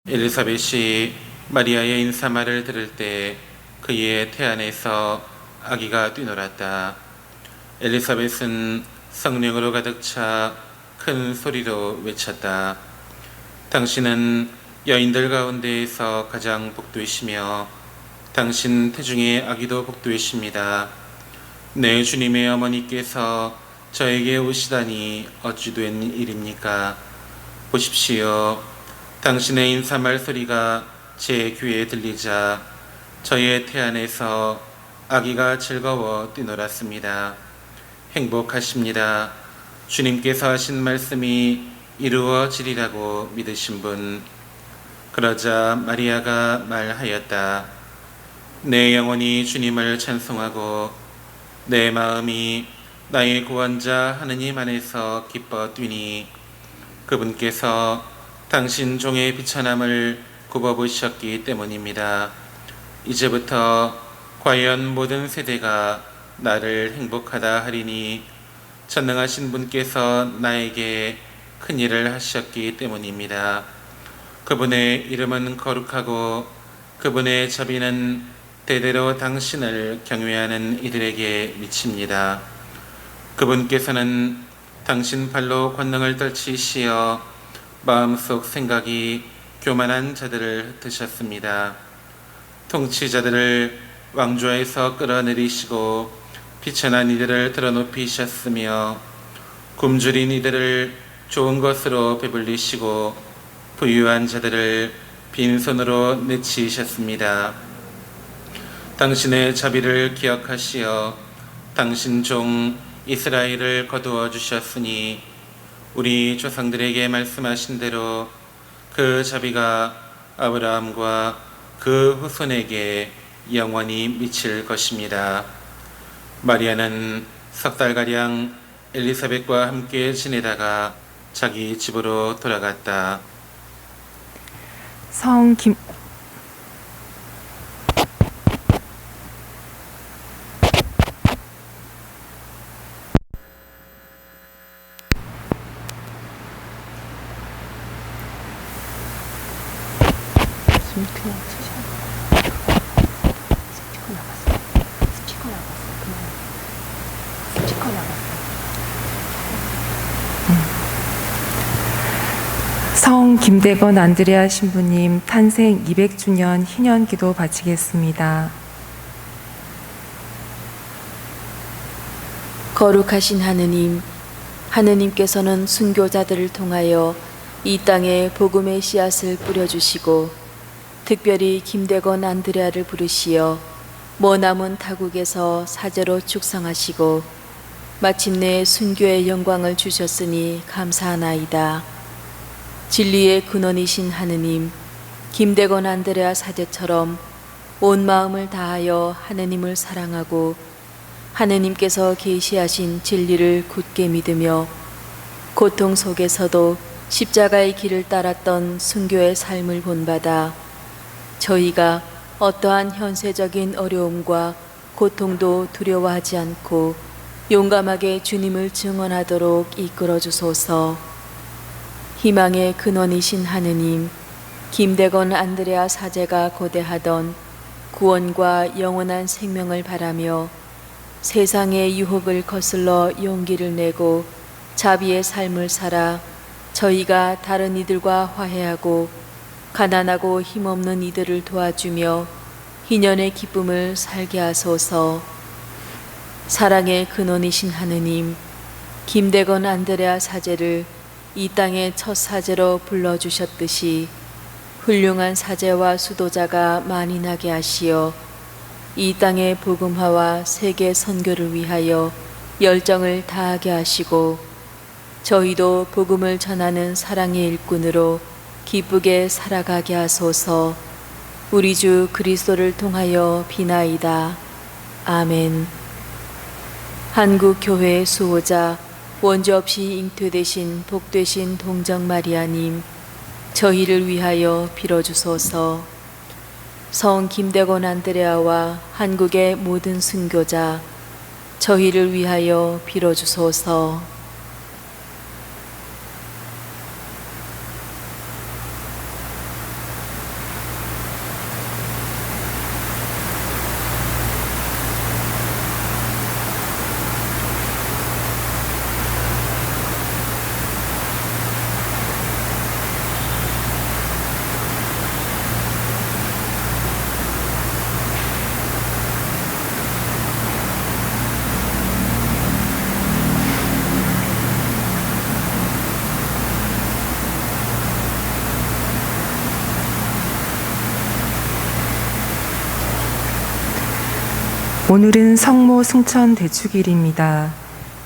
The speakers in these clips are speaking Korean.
엘리사벳이 마리아의 인사말을 들을 때 그의 태안에서 아기가 뛰놀았다. 엘리사벳은 성령으로 가득 차 큰 소리로 외쳤다. 당신은 여인들 가운데에서 가장 복되시며 당신 태중의 아기도 복되십니다. 내 주님의 어머니께서 저에게 오시다니 어찌 된 일입니까? 보십시오. 당신의 인사말 소리가 제 귀에 들리자 저의 태안에서 아기가 즐거워 뛰놀았습니다. 행복하십니다. 주님께서 하신 말씀이 이루어지리라고 믿으신 분. 그러자 마리아가 말하였다. 내 영혼이 주님을 찬송하고 내 마음이 나의 구원자 하느님 안에서 기뻐 뛰니 그분께서 당신 종의 비천함을 굽어보셨기 때문입니다. 이제부터 과연 모든 세대가 나를 행복하다 하리니 전능하신 분께서 나에게 큰 일을 하셨기 때문입니다. 그분의 이름은 거룩하고 그분의 자비는 대대로 당신을 경외하는 이들에게 미칩니다. 그분께서는 당신 발로 권능을 떨치시어 마음속 생각이 교만한 자들을 흩으셨습니다. 통치자들을 왕좌에서 끌어내리시고 비천한 이들을 드러높이셨으며 굶주린 이들을 좋은 것으로 배불리시고 부유한 자들을 빈손으로 내치셨습니다. 당신의 자비를 기억하시어 당신 종 이스라엘을 거두어 주셨으니 우리 조상들에게 말씀하신 대로 그 자비가 아브라함과 그 후손에게 영원히 미칠 것입니다. 마리아는 석 달가량 엘리사벳과 함께 지내다가 자기 집으로 돌아갔다. 성 김대건 안드레아 신부님 탄생 200주년 희년기도 바치겠습니다. 거룩하신 하느님, 하느님께서는 순교자들을 통하여 이 땅에 복음의 씨앗을 뿌려주시고 특별히 김대건 안드레아를 부르시어 머나먼 타국에서 사제로 축성하시고 마침내 순교의 영광을 주셨으니 감사하나이다. 진리의 근원이신 하느님, 김대건 안드레아 사제처럼 온 마음을 다하여 하느님을 사랑하고 하느님께서 계시하신 진리를 굳게 믿으며 고통 속에서도 십자가의 길을 따랐던 순교의 삶을 본받아 저희가 어떠한 현세적인 어려움과 고통도 두려워하지 않고 용감하게 주님을 증언하도록 이끌어 주소서. 희망의 근원이신 하느님, 김대건 안드레아 사제가 고대하던 구원과 영원한 생명을 바라며 세상의 유혹을 거슬러 용기를 내고 자비의 삶을 살아 저희가 다른 이들과 화해하고 가난하고 힘없는 이들을 도와주며 희년의 기쁨을 살게 하소서. 사랑의 근원이신 하느님, 김대건 안드레아 사제를 이 땅의 첫 사제로 불러주셨듯이 훌륭한 사제와 수도자가 많이 나게 하시어 이 땅의 복음화와 세계 선교를 위하여 열정을 다하게 하시고 저희도 복음을 전하는 사랑의 일꾼으로 기쁘게 살아가게 하소서. 우리 주 그리스도를 통하여 비나이다. 아멘. 한국교회의 수호자 원죄 없이 잉태되신 복되신 동정 마리아님, 저희를 위하여 빌어주소서. 성 김대건 안드레아와 한국의 모든 순교자, 저희를 위하여 빌어주소서. 오늘은 성모 승천 대축일입니다.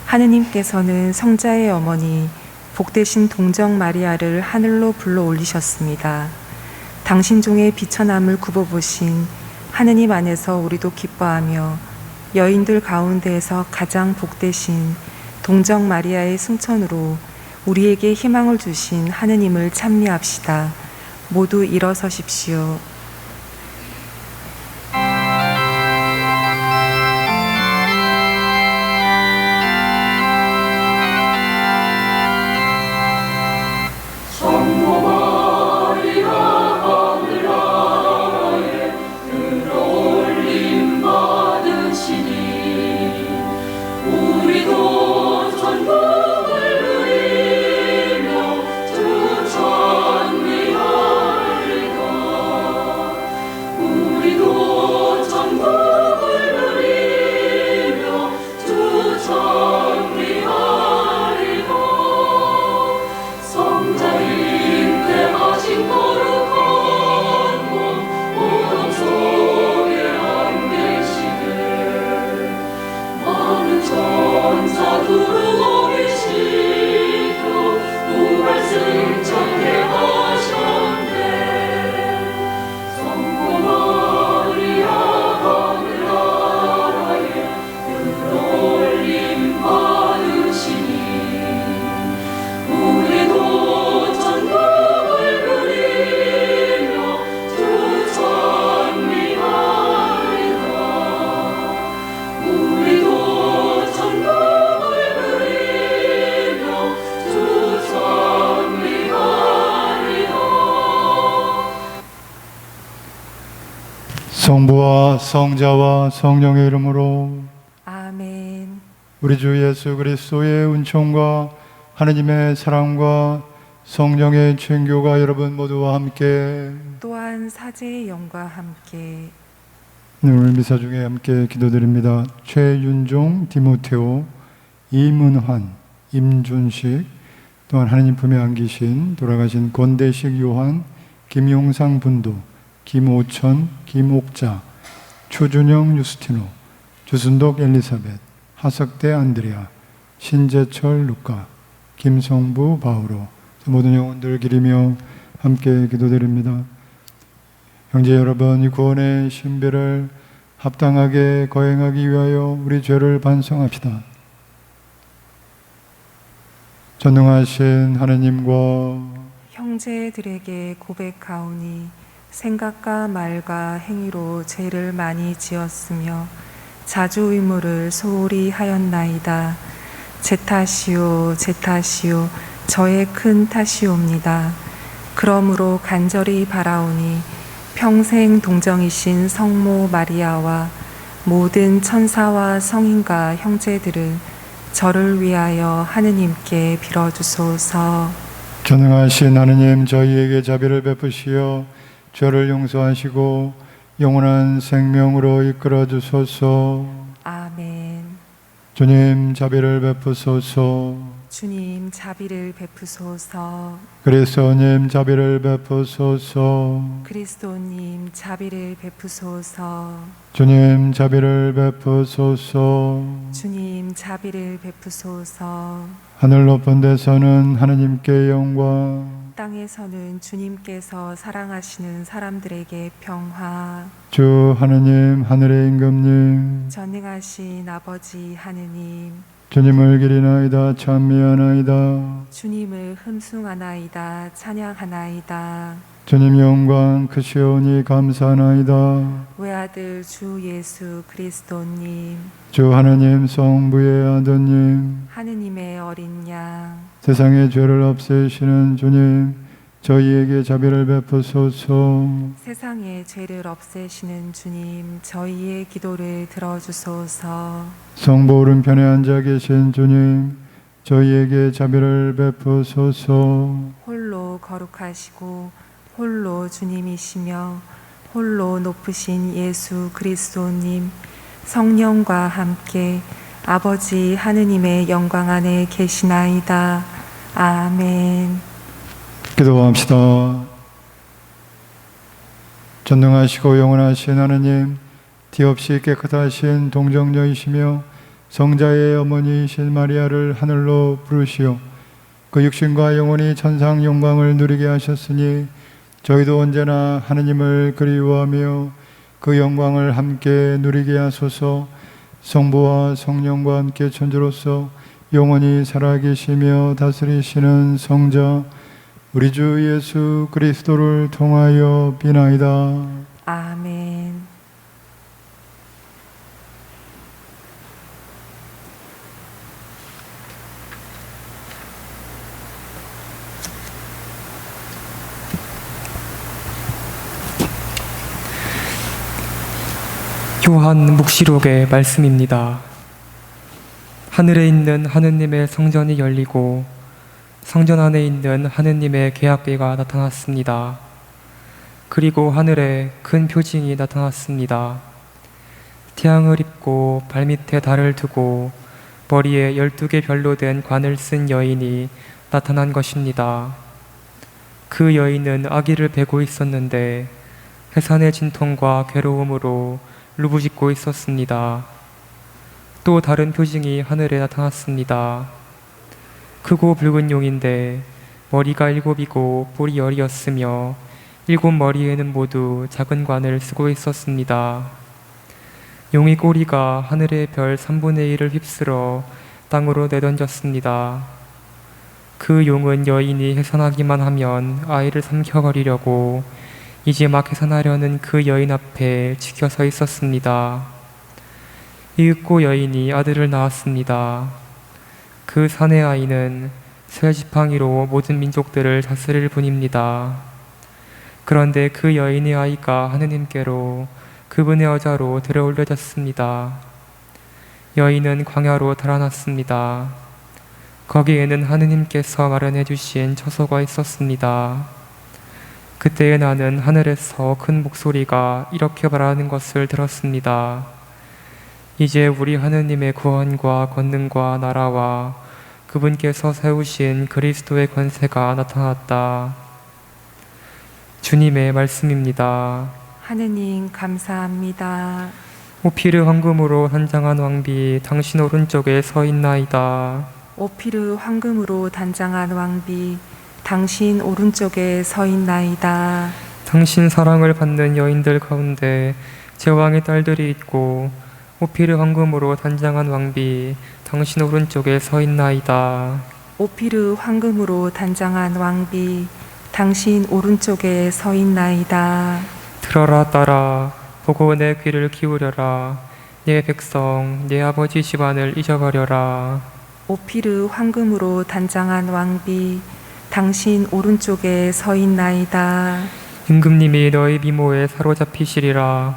하느님께서는 성자의 어머니 복되신 동정 마리아를 하늘로 불러 올리셨습니다. 당신 종의 비천함을 굽어보신 하느님 안에서 우리도 기뻐하며 여인들 가운데에서 가장 복되신 동정 마리아의 승천으로 우리에게 희망을 주신 하느님을 찬미합시다. 모두 일어서십시오. 성부와 성자와 성령의 이름으로 아멘. 우리 주 예수 그리스도의 은총과 하느님의 사랑과 성령의 친교가 여러분 모두와 함께 또한 사제의 영과 함께 오늘 미사 중에 함께 기도드립니다. 최윤종, 디모테오, 이문환, 임준식, 또한 하느님 품에 안기신 돌아가신 권대식 요한, 김용상 분도, 김오천, 김옥자, 초준영 유스티노, 주순독 엘리사벳, 하석대 안드레아, 신재철 루카, 김성부 바오로 모든 영혼들 기리며 함께 기도드립니다. 형제 여러분, 이 구원의 신비를 합당하게 거행하기 위하여 우리 죄를 반성합시다. 전능하신 하느님과 형제들에게 고백하오니 생각과 말과 행위로 죄를 많이 지었으며 자주 의무를 소홀히 하였나이다. 제 탓이요, 제 탓이요, 저의 큰 탓이옵니다. 그러므로 간절히 바라오니 평생 동정이신 성모 마리아와 모든 천사와 성인과 형제들은 저를 위하여 하느님께 빌어주소서. 전능하신 하느님, 저희에게 자비를 베푸시어 죄를 용서하시고 영원한 생명으로 이끌어 주소서. 아멘. 주님, 자비를 베푸소서. 주님, 자비를 베푸소서. 그리스도님, 자비를 베푸소서. 그리스도님, 자비를 베푸소서. 주님, 자비를 베푸소서. 주님, 자비를 베푸소서. 하늘 높은 데서는 하느님께 영광, 땅에서는 주님께서 사랑하시는 사람들에게 평화. 주 하느님, 하늘의 임금님, 전능하신 아버지 하느님, 주님을 기리나이다, 찬미하나이다. 주님을 흠숭하나이다, 찬양하나이다. 주님 영광 크시오니 감사하나이다. 외아들 주 예수 그리스도님, 주 하느님 성부의 아드님, 하느님의 어린 양, 세상의 죄를 없애시는 주님, 저희에게 자비를 베푸소서. 세상의 죄를 없애시는 주님, 저희의 기도를 들어주소서. 성부 오른편에 앉아 계신 주님, 저희에게 자비를 베푸소서. 홀로 거룩하시고 홀로 주님이시며 홀로 높으신 예수 그리스도님, 성령과 함께 아버지 하느님의 영광 안에 계시나이다. 아멘. 기도합시다. 전능하시고 영원하신 하느님, 티없이 깨끗하신 동정녀이시며 성자의 어머니이신 마리아를 하늘로 부르시오. 그 육신과 영혼이 천상 영광을 누리게 하셨으니 저희도 언제나 하느님을 그리워하며 그 영광을 함께 누리게 하소서. 성부와 성령과 함께 천주로서 영원히 살아계시며 다스리시는 성자 우리 주 예수 그리스도를 통하여 비나이다. 아멘. 요한 묵시록의 말씀입니다. 하늘에 있는 하느님의 성전이 열리고 성전 안에 있는 하느님의 계약궤가 나타났습니다. 그리고 하늘에 큰 표징이 나타났습니다. 태양을 입고 발밑에 달을 두고 머리에 12개 별로 된 관을 쓴 여인이 나타난 것입니다. 그 여인은 아기를 베고 있었는데 해산의 진통과 괴로움으로 울부짖고 있었습니다. 또 다른 표징이 하늘에 나타났습니다. 크고 붉은 용인데 머리가 7이고 뿔이 10이었으며 7머리에는 모두 작은 관을 쓰고 있었습니다. 용의 꼬리가 하늘의 별 3분의 1을 휩쓸어 땅으로 내던졌습니다. 그 용은 여인이 해산하기만 하면 아이를 삼켜버리려고 이제 막 해산하려는 그 여인 앞에 지켜 서 있었습니다. 이윽고 여인이 아들을 낳았습니다. 그 사내 아이는 새 지팡이로 모든 민족들을 다스릴 분입니다. 그런데 그 여인의 아이가 하느님께로 그분의 여자로 들어올려졌습니다. 여인은 광야로 달아났습니다. 거기에는 하느님께서 마련해 주신 처소가 있었습니다. 그때에 나는 하늘에서 큰 목소리가 이렇게 말하는 것을 들었습니다. 이제 우리 하느님의 구원과 권능과 나라와 그분께서 세우신 그리스도의 권세가 나타났다. 주님의 말씀입니다. 하느님 감사합니다. 오피르 황금으로 단장한 왕비 당신 오른쪽에 서 있나이다. 오피르 황금으로 단장한 왕비 당신 오른쪽에 서 있나이다. 당신 사랑을 받는 여인들 가운데 제왕의 딸들이 있고 오피르 황금으로 단장한 왕비 당신 오른쪽에 서 있나이다. 오피르 황금으로 단장한 왕비 당신 오른쪽에 서 있나이다. 들어라 딸아, 보고 내 귀를 기울여라. 내 백성 내 아버지 집안을 잊어버려라. 오피르 황금으로 단장한 왕비 당신 오른쪽에 서 있나이다. 임금님이 너희 미모에 사로잡히시리라.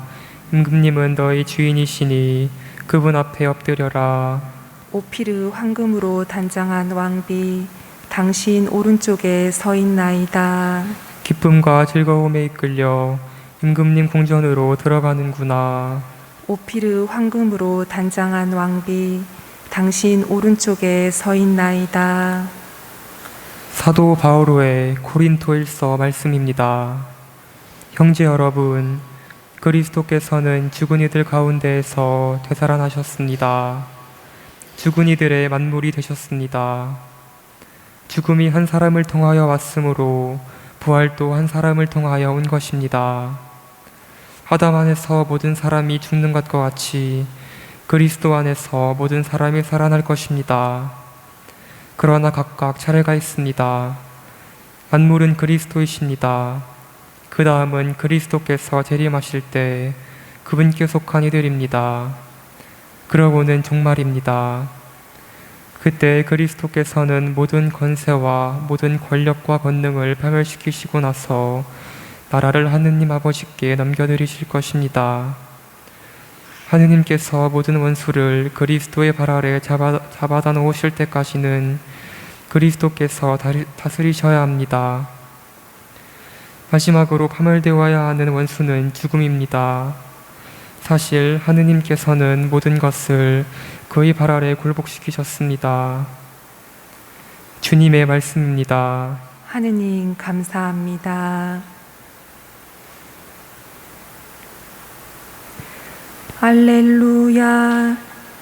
임금님은 너희 주인이시니 그분 앞에 엎드려라. 오피르 황금으로 단장한 왕비 당신 오른쪽에 서 있나이다. 기쁨과 즐거움에 이끌려 임금님 궁전으로 들어가는구나. 오피르 황금으로 단장한 왕비 당신 오른쪽에 서 있나이다. 사도 바오로의 고린토일서 말씀입니다. 형제 여러분, 그리스도께서는 죽은 이들 가운데에서 되살아나셨습니다. 죽은 이들의 만물이 되셨습니다. 죽음이 한 사람을 통하여 왔으므로 부활도 한 사람을 통하여 온 것입니다. 아담 안에서 모든 사람이 죽는 것과 같이 그리스도 안에서 모든 사람이 살아날 것입니다. 그러나 각각 차례가 있습니다. 만물은 그리스도이십니다. 그 다음은 그리스도께서 재림하실 때 그분께 속한 이들입니다. 그러고는 종말입니다. 그때 그리스도께서는 모든 권세와 모든 권력과 권능을 파멸시키시고 나서 나라를 하느님 아버지께 넘겨드리실 것입니다. 하느님께서 모든 원수를 그리스도의 발 아래 잡아다 놓으실 때까지는 그리스도께서 다스리셔야 합니다. 마지막으로 파멸되어야 하는 원수는 죽음입니다. 사실 하느님께서는 모든 것을 그의 발 아래 굴복시키셨습니다. 주님의 말씀입니다. 하느님 감사합니다. 알렐루야.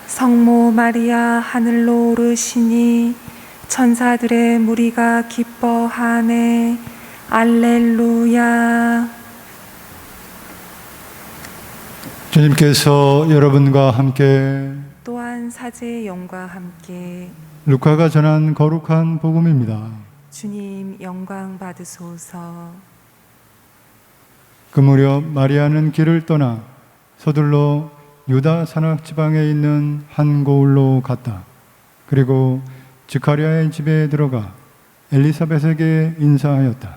성모 마리아 하늘로 오르시니 천사들의 무리가 기뻐하네. 알렐루야. 주님께서 여러분과 함께 또한 사제의 영과 함께 루카가 전한 거룩한 복음입니다. 주님 영광 받으소서. 그 무렵 마리아는 길을 떠나 서둘러 유다 산악 지방에 있는 한 고을로 갔다. 그리고 지카리아의 집에 들어가 엘리사벳에게 인사하였다.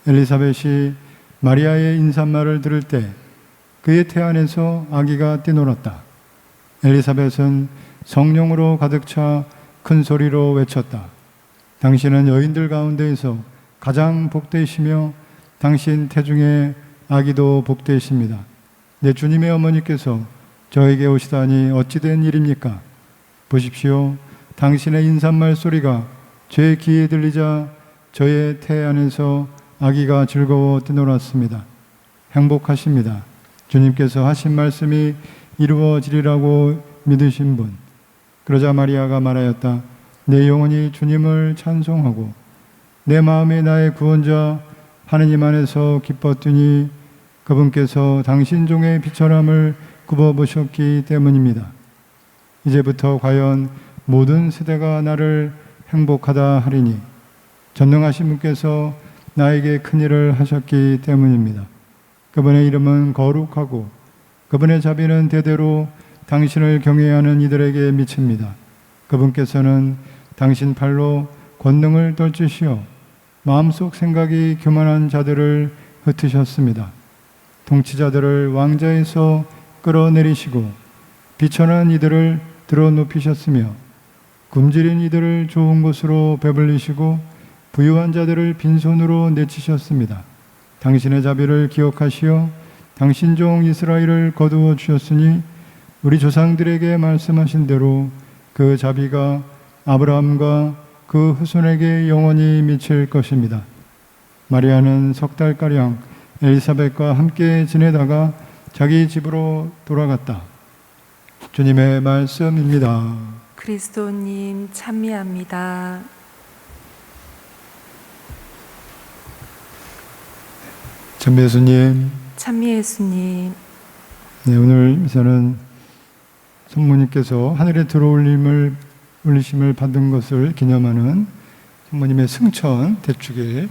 엘리사벳이 마리아의 인사말을 들을 때 그의 태 안에서 아기가 뛰놀았다. 엘리사벳은 성령으로 가득 차 큰 소리로 외쳤다. 당신은 여인들 가운데에서 가장 복되시며 당신 태중에 아기도 복되십니다. 내 주님의 어머니께서 저에게 오시다니 어찌 된 일입니까? 보십시오. 당신의 인사말 소리가 제 귀에 들리자 저의 태 안에서 아기가 즐거워 뛰놀았습니다. 행복하십니다. 주님께서 하신 말씀이 이루어지리라고 믿으신 분. 그러자 마리아가 말하였다. 내 영혼이 주님을 찬송하고 내 마음이 나의 구원자 하느님 안에서 기뻤더니 그분께서 당신 종의 비천함을 굽어보셨기 때문입니다. 이제부터 과연 모든 세대가 나를 행복하다 하리니 전능하신 분께서 나에게 큰일을 하셨기 때문입니다. 그분의 이름은 거룩하고 그분의 자비는 대대로 당신을 경외하는 이들에게 미칩니다. 그분께서는 당신 팔로 권능을 떨치시어 마음속 생각이 교만한 자들을 흩으셨습니다. 통치자들을 왕좌에서 끌어내리시고 비천한 이들을 들어 높이셨으며 굶주린 이들을 좋은 곳으로 배불리시고 부유한 자들을 빈손으로 내치셨습니다. 당신의 자비를 기억하시어 당신 종 이스라엘을 거두어 주셨으니 우리 조상들에게 말씀하신 대로 그 자비가 아브라함과 그 후손에게 영원히 미칠 것입니다. 마리아는 석 달가량 엘리사벳과 함께 지내다가 자기 집으로 돌아갔다. 주님의 말씀입니다. 그리스도님 찬미합니다. 전 예수님, 찬미 예수님. 네, 오늘 미사는 성모님께서 하늘에 올리심을 받은 것을 기념하는 성모님의 승천 대축일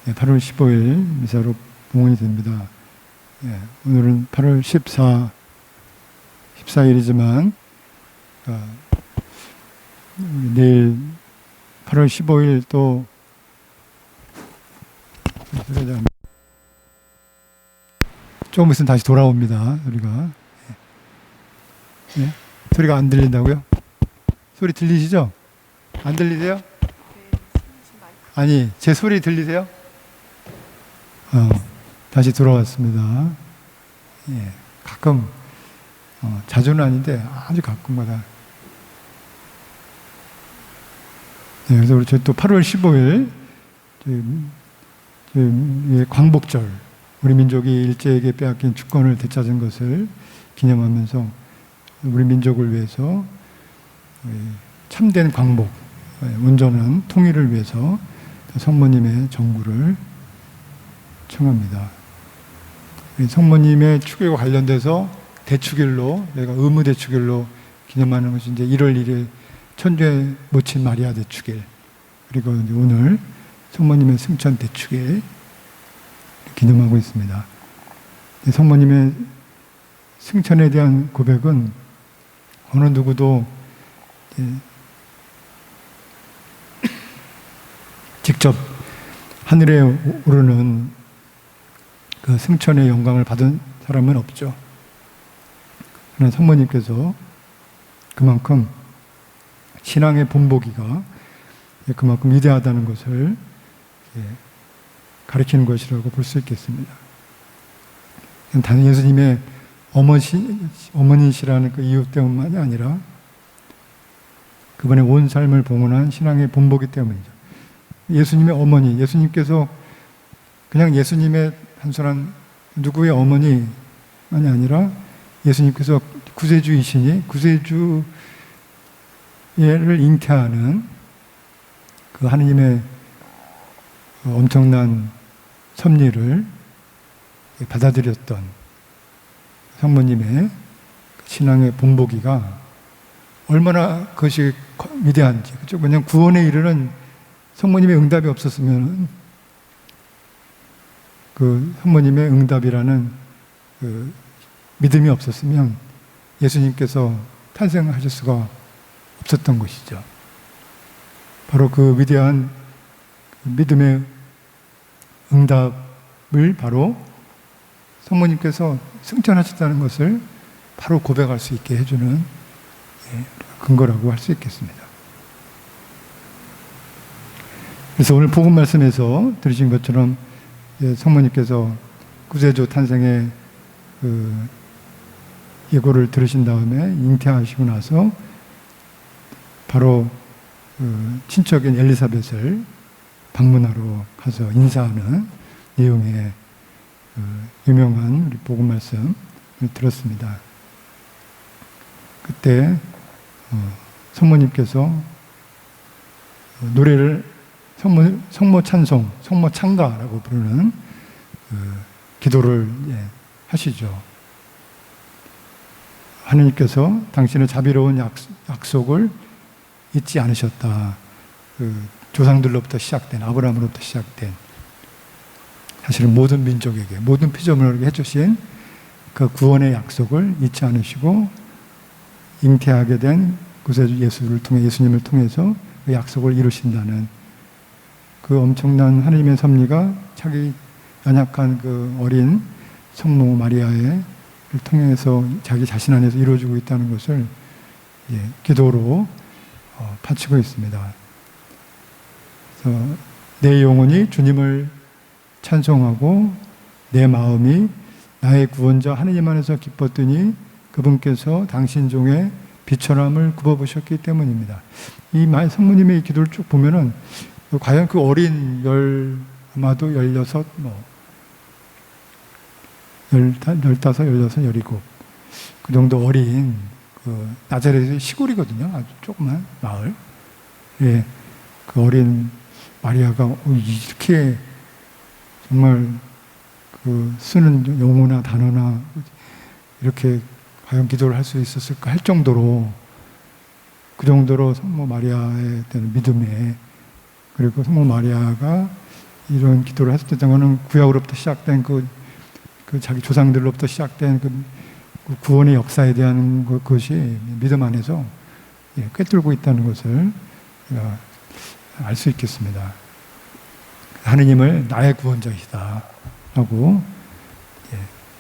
8월 15일 미사로 봉헌이 됩니다. 오늘은 8월 14일이지만 내일 8월 15일 또 조금 있으면 다시 돌아옵니다. 우리가 소리가 안 들린다고요? 소리 들리시죠? 안 들리세요? 아니, 제 소리 들리세요? 다시 돌아왔습니다. 가끔 자주는 아닌데 아주 가끔마다. 그래서 우리 또 8월 15일 광복절, 우리 민족이 일제에게 빼앗긴 주권을 되찾은 것을 기념하면서 우리 민족을 위해서 참된 광복, 온전한 통일을 위해서 성모님의 정구를 청합니다. 성모님의 축일과 관련돼서 대축일로, 내가 의무 대축일로 기념하는 것이 이제 1월 1일 천주의 모친 마리아 대축일, 그리고 이제 오늘 성모님의 승천 대축일 기념하고 있습니다. 성모님의 승천에 대한 고백은 어느 누구도 직접 하늘에 오르는 그 승천의 영광을 받은 사람은 없죠. 그러나 성모님께서 그만큼 신앙의 본보기가 그만큼 위대하다는 것을 가리키는 것이라고 볼 수 있겠습니다. 단 예수님의 어머니시라는 그 이유 때문만이 아니라 그분의 온 삶을 봉헌한 신앙의 본보기 때문이죠. 예수님의 어머니, 예수님께서 그냥 예수님의 단순한 누구의 어머니만이 아니라 예수님께서 구세주이시니 구세주를 잉태하는 그 하느님의 엄청난 섭리를 받아들였던 성모님의 신앙의 본보기가 얼마나 그것이 위대한지, 그렇죠? 왜냐하면 구원에 이르는 성모님의 응답이 없었으면 그 성모님의 응답이라는 그 믿음이 없었으면 예수님께서 탄생하실 수가 없었던 것이죠. 바로 그 위대한 믿음의 응답을 바로 성모님께서 승천하셨다는 것을 바로 고백할 수 있게 해주는 근거라고 할 수 있겠습니다. 그래서 오늘 복음 말씀에서 들으신 것처럼 성모님께서 구세주 탄생의 그 예고를 들으신 다음에 잉태하시고 나서 바로 그 친척인 엘리사벳을 방문하러 가서 인사하는 내용의 그 유명한 우리 복음 말씀을 들었습니다. 그때 성모님께서 노래를 성모 찬송, 성모 찬가라고 부르는 기도를 하시죠. 하느님께서 당신의 자비로운 약속을 잊지 않으셨다. 그 조상들로부터 시작된, 아브라함으로부터 시작된, 사실은 모든 민족에게, 모든 피조물에게 해주신 그 구원의 약속을 잊지 않으시고 잉태하게 된 구세주 예수님을 통해서 그 약속을 이루신다는 그 엄청난 하나님의 섭리가 자기 연약한 그 어린 성모 마리아를 통해서 자기 자신 안에서 이루어지고 있다는 것을 기도로 바치고 있습니다. 그래서 내 영혼이 주님을 찬송하고 내 마음이 나의 구원자 하느님 안에서 기뻤더니 그분께서 당신 종의 비천함을 굽어보셨기 때문입니다. 이 성모님의 기도를 쭉 보면은 과연 그 어린 아마도 16, 15, 16, 17 그 정도 어린 그 나자렛의 시골이거든요. 아주 조그만 마을. 예, 그 어린 마리아가 이렇게 정말 그 쓰는 용어나 단어나 이렇게 과연 기도를 할 수 있었을까 할 정도로 그 정도로 성모 마리아에 대한 믿음에, 그리고 성모 마리아가 이런 기도를 했었던 거는 구약으로부터 시작된 그 자기 조상들로부터 시작된 그 구원의 역사에 대한 그것이 믿음 안에서 꿰뚫고 있다는 것을 알 수 있겠습니다. 하느님을 나의 구원자이시다 라고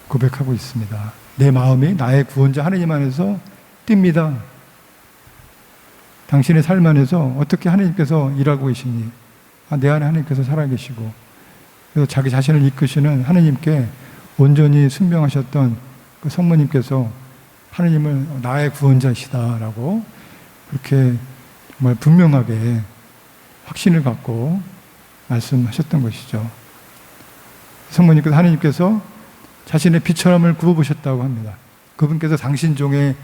고백하고 있습니다. 내 마음이 나의 구원자 하느님 안에서 뜁니다. 당신의 삶 안에서 어떻게 하느님께서 일하고 계시니, 내 안에 하느님께서 살아계시고, 그래서 자기 자신을 이끄시는 하느님께 온전히 순명하셨던 그 성모님께서 하느님을 나의 구원자이시다라고 그렇게 정말 분명하게 확신을 갖고 말씀하셨던 것이죠. 성모님께서 하느님께서 자신의 비천함을 굽어보셨다고 합니다. 그분께서 당신 종의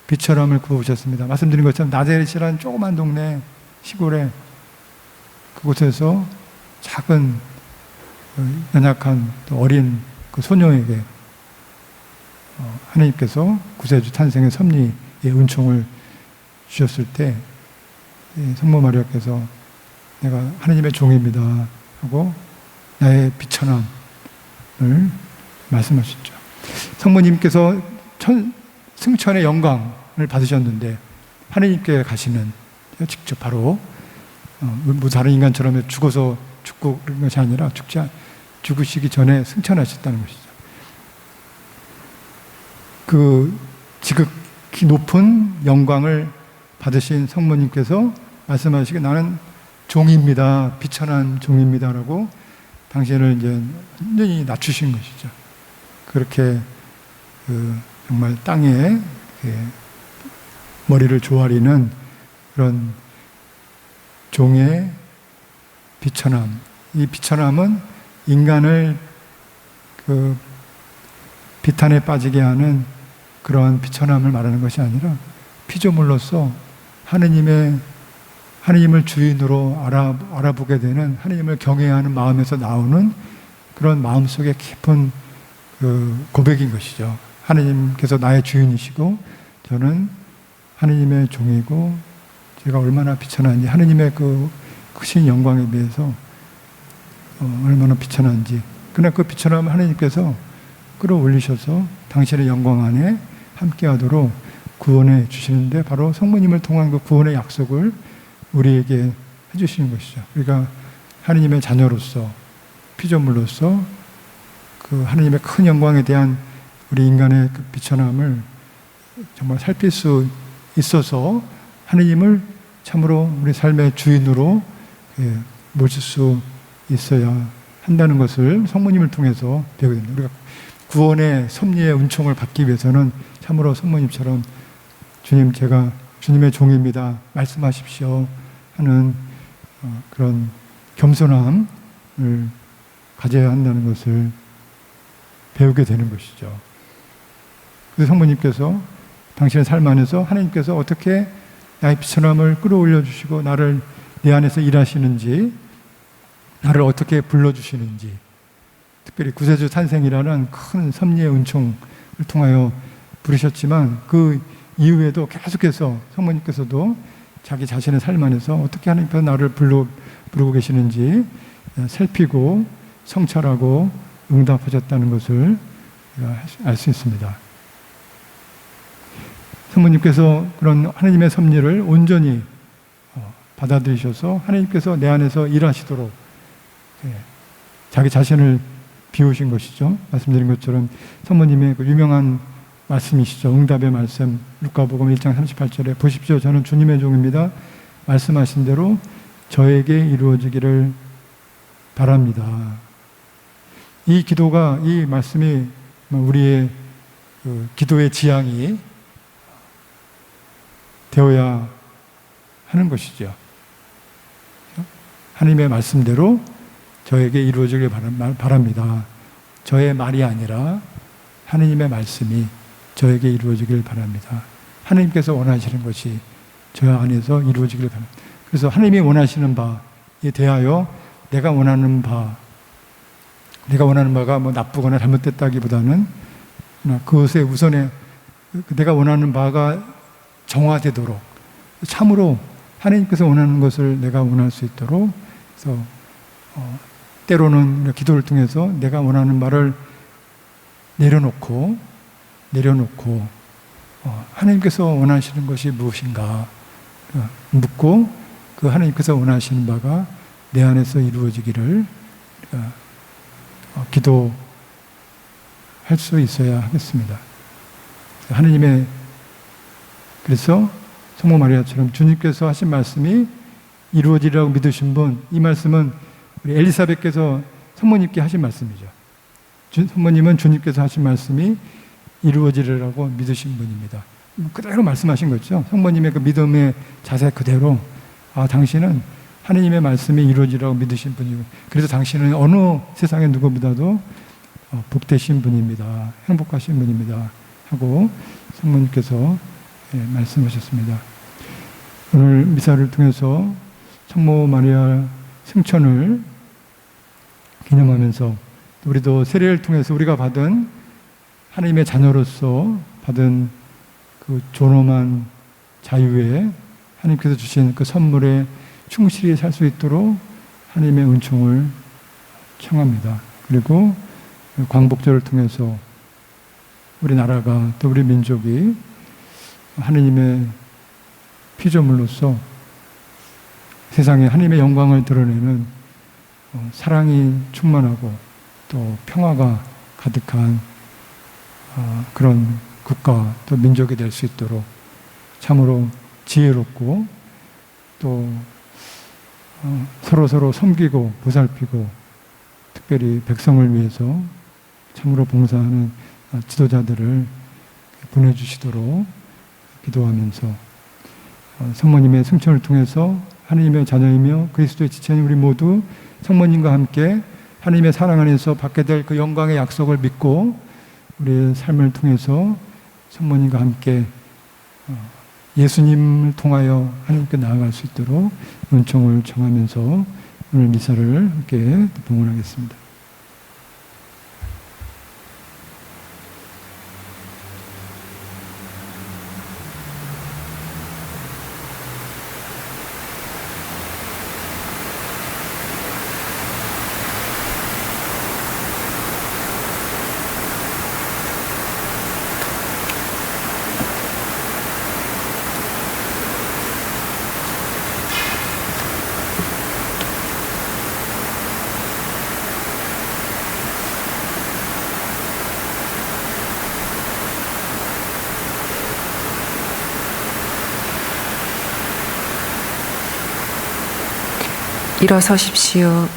비천함을 굽어보셨습니다. 말씀드린 것처럼 나자렛이라는 조그만 동네 시골에 그곳에서 작은 연약한 어린 그 소녀에게 하나님께서 구세주 탄생의 섭리의 은총을 주셨을 때 성모 마리아께서 내가 하나님의 종입니다 하고 나의 비천함을 말씀하셨죠. 성모님께서 승천의 영광을 받으셨는데 하나님께 가시는, 직접 바로 뭐 다른 인간처럼 죽어서 죽고 그런 것이 아니라 죽으시기 전에 승천하셨다는 것이죠. 그 지극히 높은 영광을 받으신 성모님께서 말씀하시기에 나는 종입니다, 비천한 종입니다라고 당신을 이제 완전히 낮추신 것이죠. 그렇게 정말 땅에 머리를 조아리는 그런 종의 비천함. 이 비천함은 인간을 그 비탄에 빠지게 하는 그러한 비천함을 말하는 것이 아니라 피조물로서 하느님을 주인으로 알아보게 되는, 하느님을 경외하는 마음에서 나오는 그런 마음속에 깊은 그 고백인 것이죠. 하느님께서 나의 주인이시고 저는 하느님의 종이고 제가 얼마나 비천한지, 하느님의 그 크신 영광에 비해서 얼마나 비천한지. 그러나 그 비천함을 하느님께서 끌어올리셔서 당신의 영광 안에 함께하도록 구원해 주시는데, 바로 성모님을 통한 그 구원의 약속을 우리에게 해주시는 것이죠. 우리가 하느님의 자녀로서, 피조물로서 그 하느님의 큰 영광에 대한 우리 인간의 그 비천함을 정말 살필 수 있어서 하느님을 참으로 우리 삶의 주인으로 모실 수 있어야 한다는 것을 성모님을 통해서 배우게 됩니다. 우리가 구원의 섭리의 은총을 받기 위해서는 참으로 성모님처럼 주님, 제가 주님의 종입니다, 말씀하십시오 하는 그런 겸손함을 가져야 한다는 것을 배우게 되는 것이죠. 그래서 성모님께서 당신의 삶 안에서 하나님께서 어떻게 나의 비천함을 끌어올려 주시고 나를 내 안에서 일하시는지, 나를 어떻게 불러주시는지, 특별히 구세주 탄생이라는 큰 섭리의 은총을 통하여 부르셨지만 그 이후에도 계속해서 성모님께서도 자기 자신의 삶 안에서 어떻게 하나님께서 나를 부르고 계시는지 살피고 성찰하고 응답하셨다는 것을 알 수 있습니다. 성모님께서 그런 하나님의 섭리를 온전히 받아들이셔서 하나님께서 내 안에서 일하시도록 자기 자신을 비우신 것이죠. 말씀드린 것처럼 성모님의 그 유명한 말씀이시죠. 응답의 말씀, 루카복음 1장 38절에 보십시오, 저는 주님의 종입니다, 말씀하신 대로 저에게 이루어지기를 바랍니다. 이 기도가, 이 말씀이 우리의 그 기도의 지향이 되어야 하는 것이죠. 하나님의 말씀대로 저에게 이루어지길 바랍니다. 저의 말이 아니라 하나님의 말씀이 저에게 이루어지길 바랍니다. 하나님께서 원하시는 것이 저 안에서 이루어지길 바랍니다. 그래서 하나님이 원하시는 바에 대하여 내가 원하는 바가 뭐 나쁘거나 잘못됐다기보다는 그것에 우선에 내가 원하는 바가 정화되도록, 참으로 하나님께서 원하는 것을 내가 원할 수 있도록, 그래서 때로는 기도를 통해서 내가 원하는 바를 내려놓고 하나님께서 원하시는 것이 무엇인가 묻고 그 하나님께서 원하시는 바가 내 안에서 이루어지기를 기도할 수 있어야 하겠습니다. 하나님의, 그래서 성모 마리아처럼 주님께서 하신 말씀이 이루어지리라고 믿으신 분, 이 말씀은 우리 엘리사벳께서 성모님께 하신 말씀이죠. 성모님은 주님께서 하신 말씀이 이루어지리라고 믿으신 분입니다. 그대로 말씀하신 거죠. 성모님의 그 믿음의 자세 그대로, 당신은 하나님의 말씀이 이루어지리라고 믿으신 분이고, 그래서 당신은 어느 세상의 누구보다도 복되신 분입니다, 행복하신 분입니다 하고 성모님께서 말씀하셨습니다. 오늘 미사를 통해서 성모 마리아 승천을 기념하면서 우리도 세례를 통해서 우리가 받은 하나님의 자녀로서 받은 그 존엄한 자유에 하나님께서 주신 그 선물에 충실히 살 수 있도록 하나님의 은총을 청합니다. 그리고 광복절을 통해서 우리 나라가, 또 우리 민족이 하나님의 피조물로서 세상에 하나님의 영광을 드러내는 사랑이 충만하고 또 평화가 가득한 그런 국가, 또 민족이 될 수 있도록 참으로 지혜롭고 또 서로 섬기고 보살피고 특별히 백성을 위해서 참으로 봉사하는 지도자들을 보내주시도록 기도하면서 성모님의 승천을 통해서 하나님의 자녀이며 그리스도의 지체인 우리 모두 성모님과 함께 하나님의 사랑 안에서 받게 될 그 영광의 약속을 믿고 우리의 삶을 통해서 성모님과 함께 예수님을 통하여 하나님께 나아갈 수 있도록 은총을 청하면서 오늘 미사를 함께 봉헌하겠습니다. 일어서십시오.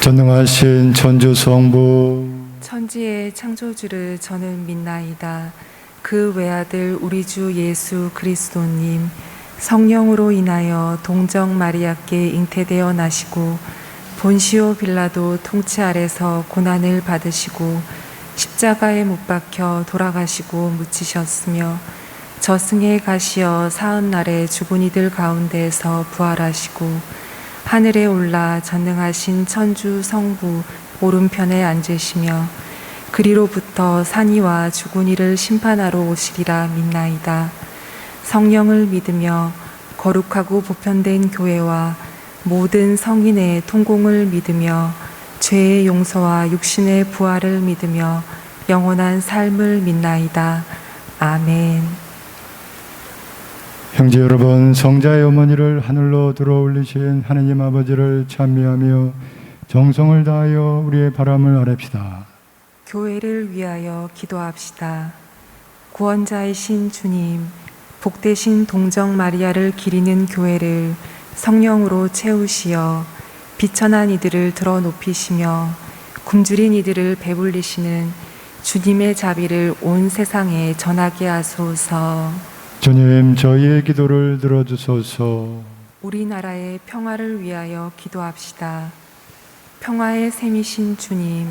전능하신 천주 성부 천지의 창조주를 저는 믿나이다. 그 외아들 우리 주 예수 그리스도님 성령으로 인하여 동정 마리아께 잉태되어 나시고 본시오 빌라도 통치 아래서 고난을 받으시고 십자가에 못 박혀 돌아가시고 묻히셨으며 저승에 가시어 사흘날에 죽은 이들 가운데에서 부활하시고 하늘에 올라 전능하신 천주 성부 오른편에 앉으시며 그리로부터 산이와 죽은 이를 심판하러 오시리라 믿나이다. 성령을 믿으며 거룩하고 보편된 교회와 모든 성인의 통공을 믿으며 죄의 용서와 육신의 부활을 믿으며 영원한 삶을 믿나이다. 아멘. 형제 여러분, 성자의 어머니를 하늘로 들어올리신 하느님 아버지를 찬미하며 정성을 다하여 우리의 바람을 아뢰읍시다. 교회를 위하여 기도합시다. 구원자이신 주님, 복되신 동정 마리아를 기리는 교회를 성령으로 채우시어 비천한 이들을 들어 높이시며 굶주린 이들을 배불리시는 주님의 자비를 온 세상에 전하게 하소서. 주님, 저희의 기도를 들어주소서. 우리나라의 평화를 위하여 기도합시다. 평화의 샘이신 주님,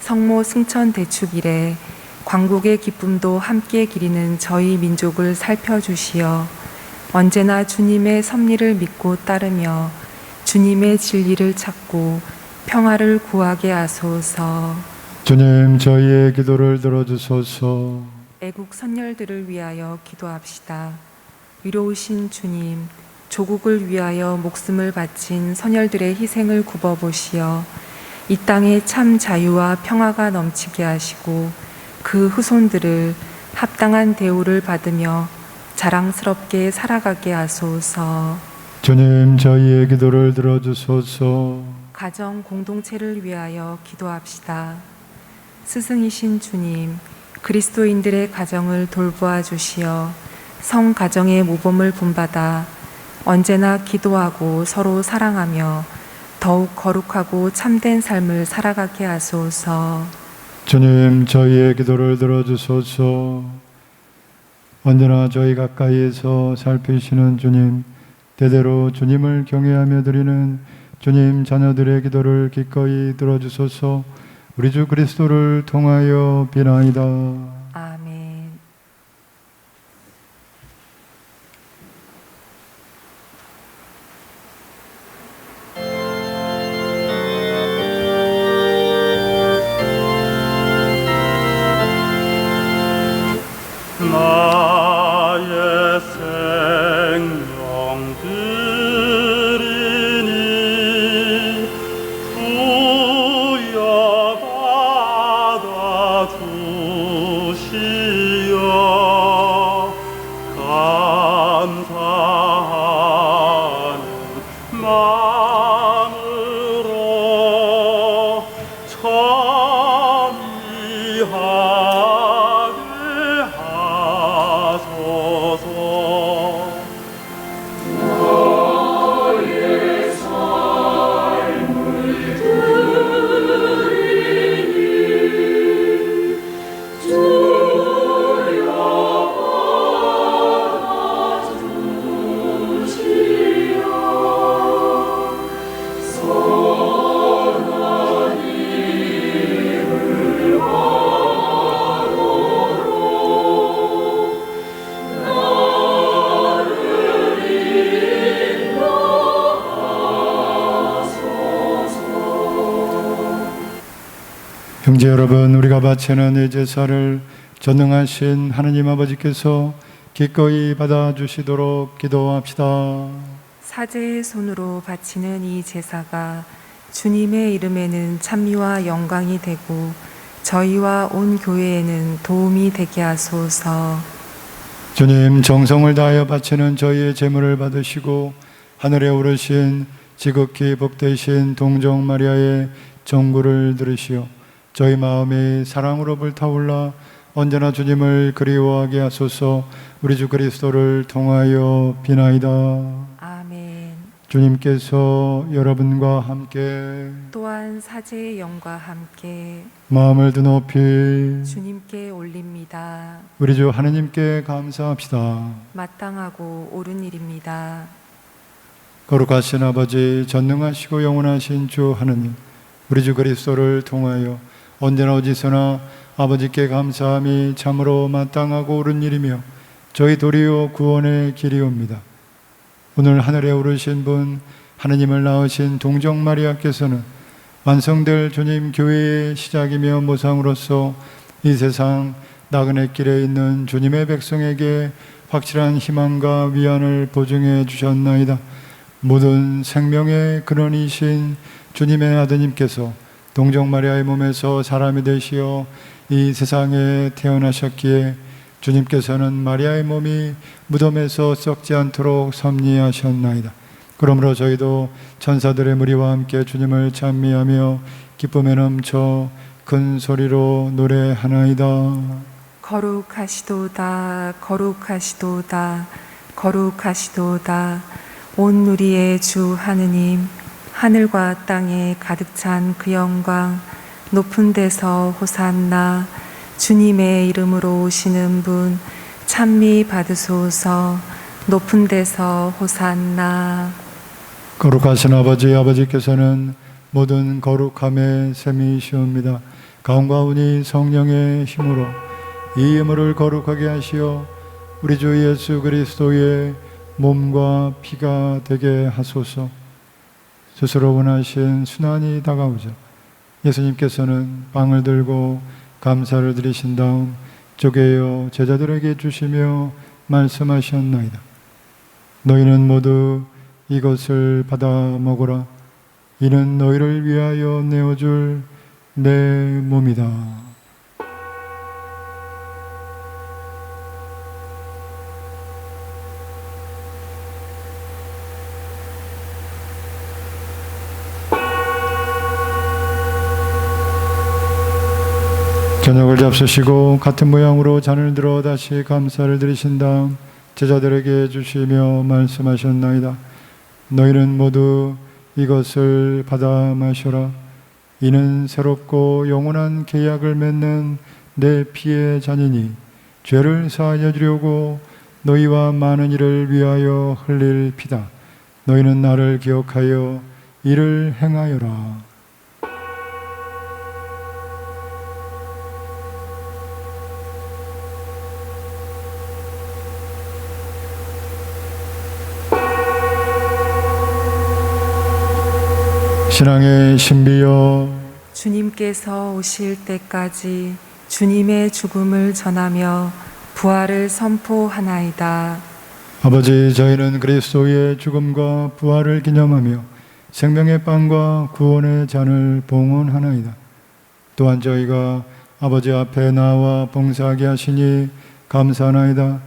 성모 승천 대축일에 광복의 기쁨도 함께 기리는 저희 민족을 살펴주시어 언제나 주님의 섭리를 믿고 따르며 주님의 진리를 찾고 평화를 구하게 하소서. 주님, 저희의 기도를 들어주소서. 애국 선열들을 위하여 기도합시다. 위로우신 주님, 조국을 위하여 목숨을 바친 선열들의 희생을 굽어보시어 이 땅에 참 자유와 평화가 넘치게 하시고 그 후손들을 합당한 대우를 받으며 자랑스럽게 살아가게 하소서. 주님, 저희의 기도를 들어주소서. 가정 공동체를 위하여 기도합시다. 스승이신 주님, 그리스도인들의 가정을 돌보아 주시어 성 가정의 모범을 본받아 언제나 기도하고 서로 사랑하며 더욱 거룩하고 참된 삶을 살아가게 하소서. 주님, 저희의 기도를 들어주소서. 언제나 저희 가까이에서 살피시는 주님, 대대로 주님을 경외하며 드리는 주님 자녀들의 기도를 기꺼이 들어주소서. 우리 주 그리스도를 통하여 비나이다. 아멘. 나의 생명 드리니 부여받아 주시옵소서. 형제 여러분, 우리가 바치는 이 제사를 전능하신 하느님 아버지께서 기꺼이 받아주시도록 기도합시다. 사제의 손으로 바치는 이 제사가 주님의 이름에는 찬미와 영광이 되고 저희와 온 교회에는 도움이 되게 하소서. 주님, 정성을 다하여 바치는 저희의 제물을 받으시고 하늘에 오르신 지극히 복되신 동정 마리아의 정구를 들으시어 저희 마음이 사랑으로 불타올라 언제나 주님을 그리워하게 하소서. 우리 주 그리스도를 통하여 비나이다. 아멘. 주님께서 여러분과 함께 또한 사제의 영과 함께 마음을 드높이 주님께 올립니다. 우리 주 하느님께 감사합시다. 마땅하고 옳은 일입니다. 거룩하신 아버지, 전능하시고 영원하신 주 하느님, 우리 주 그리스도를 통하여 언제나 어디서나 아버지께 감사함이 참으로 마땅하고 옳은 일이며 저희 도리어 구원의 길이옵니다. 오늘 하늘에 오르신 분 하느님을 낳으신 동정 마리아께서는 완성될 주님 교회의 시작이며 모상으로서 이 세상 나그네 길에 있는 주님의 백성에게 확실한 희망과 위안을 보증해 주셨나이다. 모든 생명의 근원이신 주님의 아드님께서 동정 마리아의 몸에서 사람이 되시어 이 세상에 태어나셨기에 주님께서는 마리아의 몸이 무덤에서 썩지 않도록 섭리하셨나이다. 그러므로 저희도 천사들의 무리와 함께 주님을 찬미하며 기쁨에 넘쳐 큰 소리로 노래하나이다. 거룩하시도다, 거룩하시도다, 거룩하시도다. 온 누리의 주 하느님, 하늘과 땅에 가득 찬 그 영광, 높은 데서 호산나. 주님의 이름으로 오시는 분 찬미 받으소서. 높은 데서 호산나. 거룩하신 아버지께서는 모든 거룩함의 셈이시옵니다. 가운가운이 성령의 힘으로 이 예물을 거룩하게 하시어 우리 주 예수 그리스도의 몸과 피가 되게 하소서. 스스로 원하신 순환이 다가오자 예수님께서는 빵을 들고 감사를 드리신 다음 쪼개어 제자들에게 주시며 말씀하셨나이다. 너희는 모두 이것을 받아 먹으라. 이는 너희를 위하여 내어줄 내 몸이다. 저녁을 잡수시고 같은 모양으로 잔을 들어 다시 감사를 드리신 다음 제자들에게 주시며 말씀하셨나이다. 너희는 모두 이것을 받아 마셔라. 이는 새롭고 영원한 계약을 맺는 내 피의 잔이니 죄를 사하여 주려고 너희와 많은 이를 위하여 흘릴 피다. 너희는 나를 기억하여 이를 행하여라. 신앙의 신비여, 주님께서 오실 때까지 주님의 죽음을 전하며 부활을 선포하나이다. 아버지, 저희는 그리스도의 죽음과 부활을 기념하며 생명의 빵과 구원의 잔을 봉헌하나이다. 또한 저희가 아버지 앞에 나와 봉사하게 하시니 감사하나이다.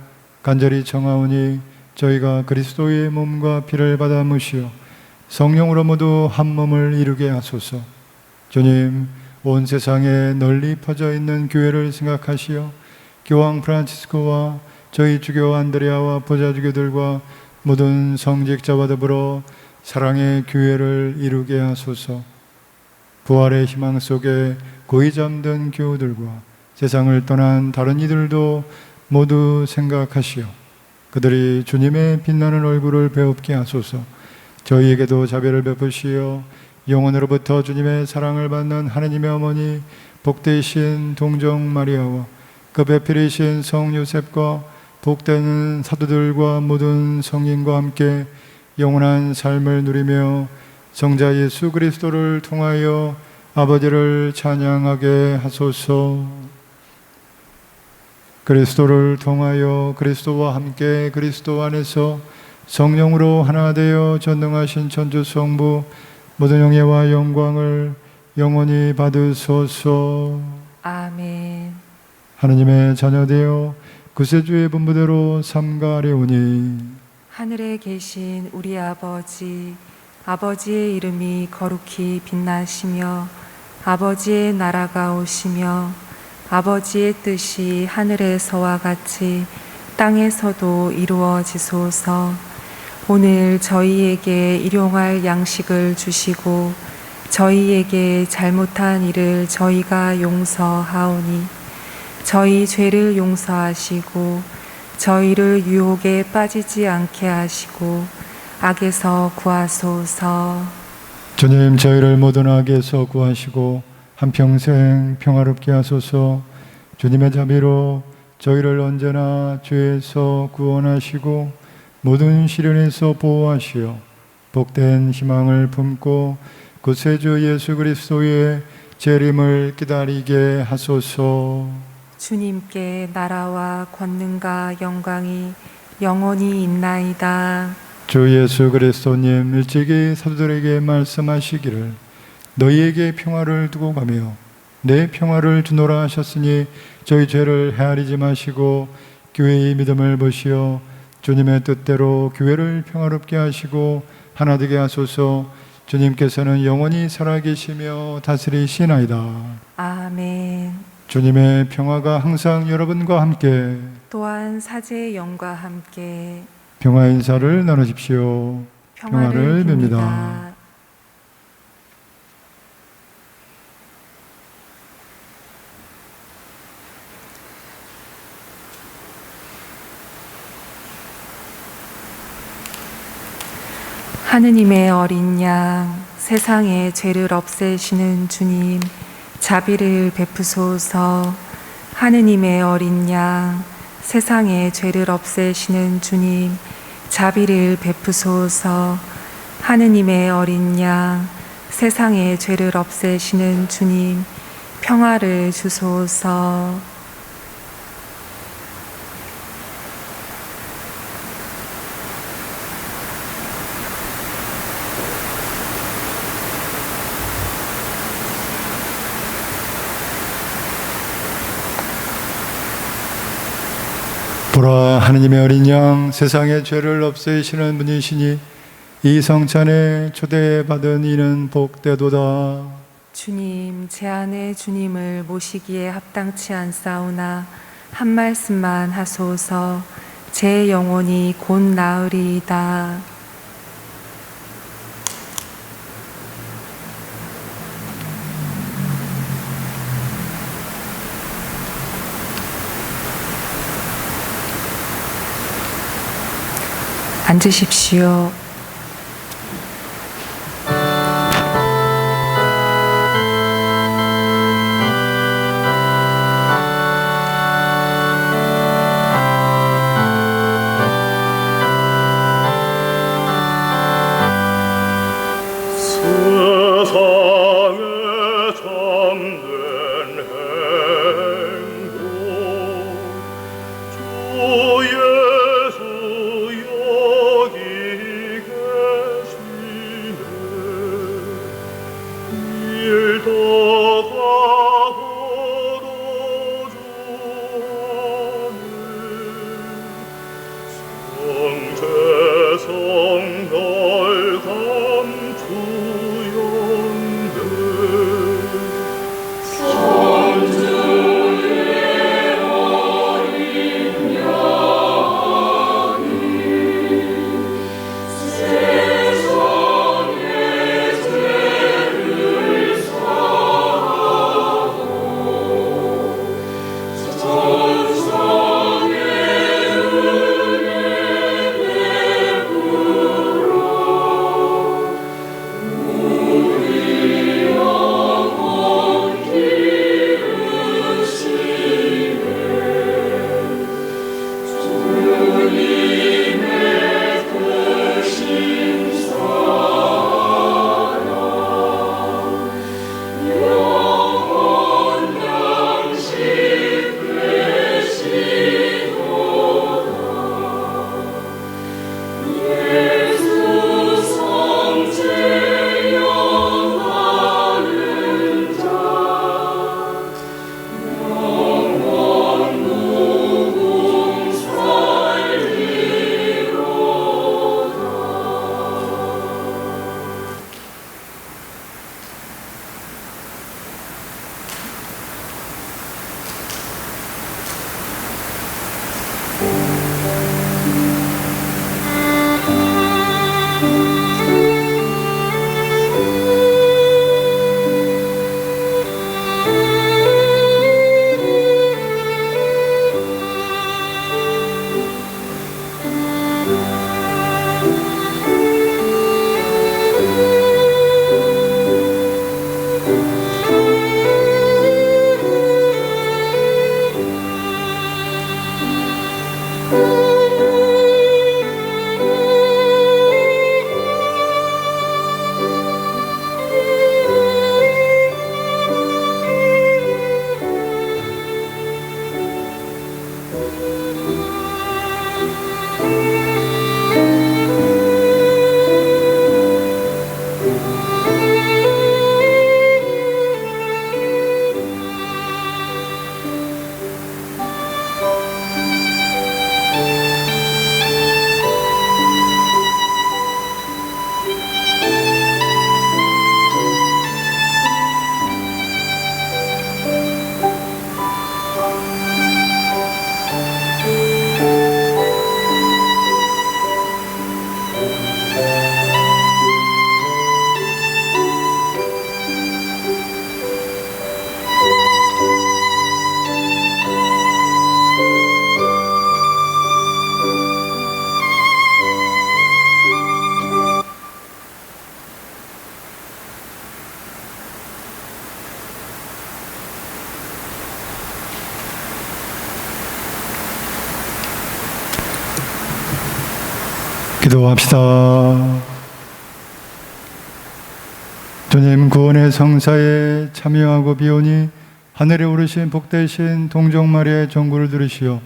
간절히 청하오니 저희가 그리스도의 몸과 피를 받아 무시어 성령으로 모두 한 몸을 이루게 하소서. 주님, 온 세상에 널리 퍼져 있는 교회를 생각하시어 교황 프란치스코와 저희 주교 안드레아와 보좌주교들과 모든 성직자와 더불어 사랑의 교회를 이루게 하소서. 부활의 희망 속에 고이 잠든 교우들과 세상을 떠난 다른 이들도 모두 생각하시어 그들이 주님의 빛나는 얼굴을 배웁게 하소서. 저희에게도 자비를 베푸시어 영원으로부터 주님의 사랑을 받는 하느님의 어머니 복되신 동정 마리아와 그 배필이신 성 요셉과 복되는 사도들과 모든 성인과 함께 영원한 삶을 누리며 성자 예수 그리스도를 통하여 아버지를 찬양하게 하소서. 그리스도를 통하여 그리스도와 함께 그리스도 안에서 성령으로 하나 되어 전능하신 천주 성부 모든 영예와 영광을 영원히 받으소서. 아멘. 하느님의 자녀되어 구세주의 분부대로 삼가려오니 하늘에 계신 우리 아버지, 아버지의 이름이 거룩히 빛나시며 아버지의 나라가 오시며 아버지의 뜻이 하늘에서와 같이 땅에서도 이루어지소서. 오늘 저희에게 일용할 양식을 주시고 저희에게 잘못한 일을 저희가 용서하오니 저희 죄를 용서하시고 저희를 유혹에 빠지지 않게 하시고 악에서 구하소서. 주님, 저희를 모든 악에서 구하시고 한평생 평화롭게 하소서. 주님의 자비로 저희를 언제나 죄에서 구원하시고 모든 시련에서 보호하시어 복된 희망을 품고 구세주 예수 그리스도의 재림을 기다리게 하소서. 주님께 나라와 권능과 영광이 영원히 있나이다. 주 예수 그리스도님 일찍이 사도들에게 말씀하시기를 너희에게 평화를 두고 가며 내 평화를 주노라 하셨으니 저희 죄를 헤아리지 마시고 교회의 믿음을 보시어 주님의 뜻대로 교회를 평화롭게 하시고 하나 되게 하소서. 주님께서는 영원히 살아계시며 다스리시나이다. 아멘. 주님의 평화가 항상 여러분과 함께 또한 사제의 영과 함께 평화 인사를 나누십시오. 평화를 빕니다. 빕니다. 하느님의 어린 양, 세상의 죄를 없애시는 주님, 자비를 베푸소서. 하느님의 어린 양, 세상의 죄를 없애시는 주님, 자비를 베푸소서. 하느님의 어린 양, 세상의 죄를 없애시는 주님, 평화를 주소서. 보라, 하느님의 어린 양, 세상의 죄를 없애시는 분이시니 이 성찬에 초대받은 이는 복되도다. 주님, 제 안에 주님을 모시기에 합당치 않사오나 한 말씀만 하소서. 제 영혼이 곧 나으리이다. 앉으십시오. 세상에 참된 행복 주 예수 여기 기도합시다. 주님, 구원의 성사에 참여하고 비오니 하늘에 오르신 복되신 동정 마리아의 전구를 들으시어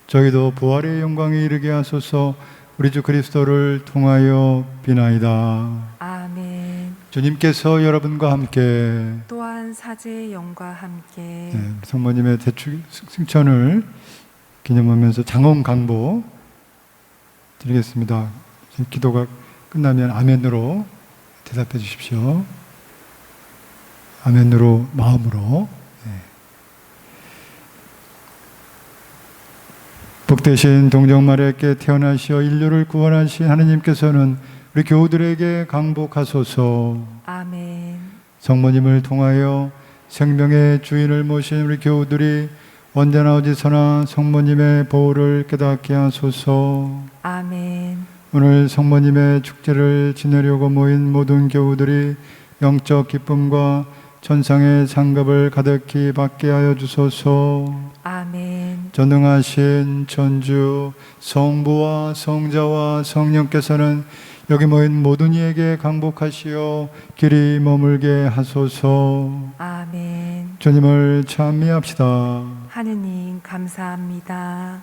저희도 부활의 영광에 이르게 하소서. 우리 주 그리스도를 통하여 비나이다. 아멘. 주님께서 여러분과 함께 또한 사제의 영과 함께 성모님의 대축 승천을 기념하면서 장엄 강보 드리겠습니다. 기도가 끝나면 아멘으로 대답해 주십시오. 아멘으로, 마음으로. 복되신 동정 마리아께 태어나시어 인류를 구원하신 하느님께서는 우리 교우들에게 강복하소서. 아멘. 성모님을 통하여 생명의 주인을 모신 우리 교우들이 언제나 어디서나 성모님의 보호를 깨닫게 하소서. 아멘. 오늘 성모님의 축제를 지내려고 모인 모든 교우들이 영적 기쁨과 천상의 상급을 가득히 받게 하여 주소서. 아멘. 전능하신 천주 성부와 성자와 성령께서는 여기 모인 모든 이에게 강복하시어 길이 머물게 하소서. 아멘. 주님을 찬미합시다. 하느님 감사합니다.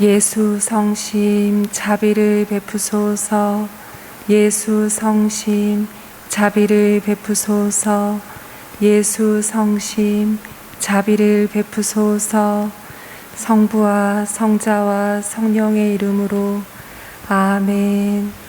예수 성심 자비를 베푸소서. 예수 성심 자비를 베푸소서. 예수 성심 자비를 베푸소서. 성부와 성자와 성령의 이름으로 아멘.